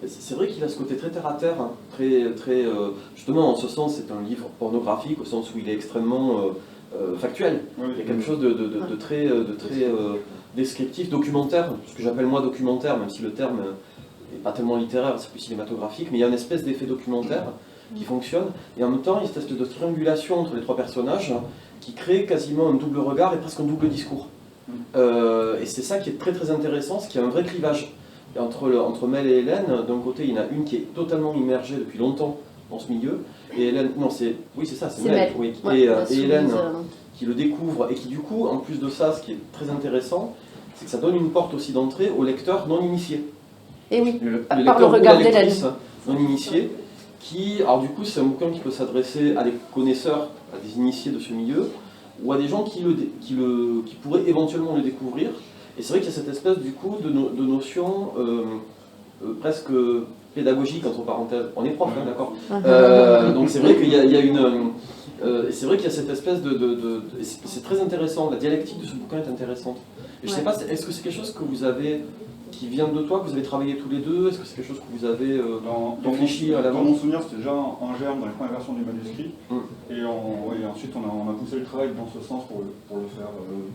C'est vrai qu'il a ce côté très terre-à-terre, hein, justement en ce sens c'est un livre pornographique au sens où il est extrêmement factuel. Il y a quelque chose de très descriptif, documentaire, ce que j'appelle moi documentaire, même si le terme n'est pas tellement littéraire, c'est plus cinématographique, mais il y a une espèce d'effet documentaire qui fonctionne, et en même temps il y a cette espèce de triangulation entre les trois personnages qui crée quasiment un double regard et presque un double discours. Et c'est ça qui est très très intéressant, c'est qu'il y a un vrai clivage. Et entre Mel et Hélène, d'un côté, il y en a une qui est totalement immergée depuis longtemps dans ce milieu, et Hélène, non, c'est Mel, oui, et Hélène qui le découvre, et qui du coup, en plus de ça, ce qui est très intéressant, c'est que ça donne une porte aussi d'entrée au lecteur non initié. Et oui, le par le lecteur regard ou la lectrice d'Hélène. non initié, qui, alors du coup, c'est un bouquin qui peut s'adresser à des connaisseurs, à des initiés de ce milieu, ou à des gens qui pourraient éventuellement le découvrir. Et c'est vrai qu'il y a cette espèce du coup de notion presque pédagogique entre parenthèses. On est prof, hein, d'accord. Donc c'est vrai qu'il y a une, c'est vrai qu'il y a cette espèce c'est très intéressant. La dialectique de ce bouquin est intéressante. Et je sais pas, est-ce que c'est quelque chose que vous avez qui vient de toi, que vous avez travaillé tous les deux? Est-ce que c'est quelque chose que vous avez réfléchi à l'avance? Dans mon souvenir, c'était déjà en germe dans les premières versions du manuscrit. Et ensuite, on a poussé le travail dans ce sens pour le faire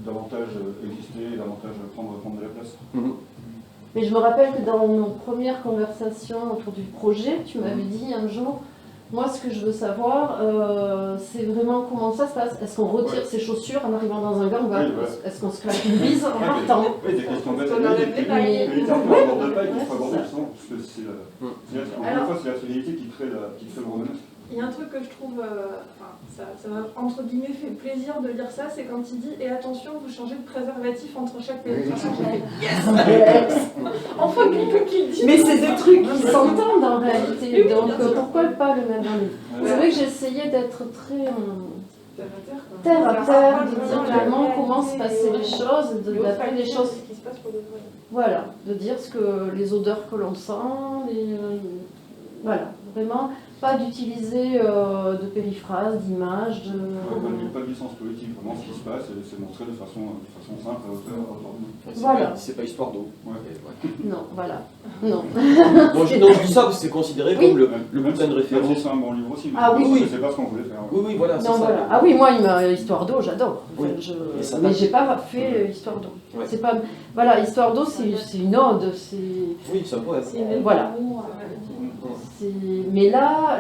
davantage exister, davantage prendre de la place. Mais je me rappelle que dans nos premières conversations autour du projet, tu m'avais dit un jour, moi ce que je veux savoir, c'est vraiment comment ça se passe. Est-ce qu'on retire ses chaussures en arrivant dans un gang? Est-ce qu'on se claque une bise en partant? Oui, des questions bêtes. Mais littéralement, on n'aborde pas et qu'il faut aborder justement, parce que encore une fois, c'est la fidélité qui crée le romanesque. Il y a un truc que je trouve, ça m'a entre guillemets fait plaisir de lire ça, c'est quand il dit « Et attention, vous changez de préservatif entre chaque pénétration ». Enfin, quelqu'un qui le dit. Mais c'est des trucs qui s'entendent en réalité, donc pourquoi pas le mettre dans le livre? C'est vrai que j'ai essayé d'être très terre à terre, de dire clairement comment se passaient les choses, d'appeler les choses. Voilà, de dire les odeurs que l'on sent, voilà, vraiment. Pas d'utiliser de périphrases, d'images, pas de licence politique, vraiment ce qui se passe, c'est montré de façon simple à hauteur de voilà. C'est pas histoire d'eau. Non, voilà. Non. Bon, je dis ça parce que c'est considéré comme le bouquin de référence. C'est un bon livre aussi, mais ah, oui. c'est pas ce qu'on voulait faire. Oui, voilà, c'est ça. Voilà. Ah oui, moi, Histoire d'eau, j'adore. Oui. Mais j'ai pas fait Histoire d'eau. Ouais. C'est pas... Voilà, Histoire d'eau, c'est une ode. Oui, c'est un poème. Voilà. Mais là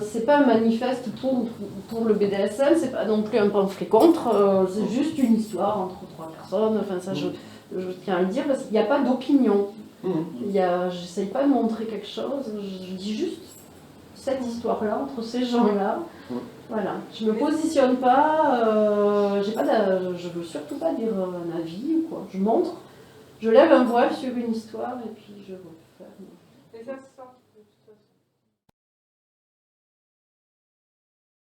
c'est pas un manifeste pour le BDSM, c'est pas non plus un pamphlet contre, c'est juste une histoire entre trois personnes, enfin ça je tiens à le dire, parce qu'il n'y a pas d'opinion. J'essaye pas de montrer quelque chose, je dis juste cette histoire-là, entre ces gens-là. Voilà, je me positionne pas, je veux surtout pas dire un avis ou quoi, je montre, je lève un voile sur une histoire et puis je referme. Et ça, c'est ça.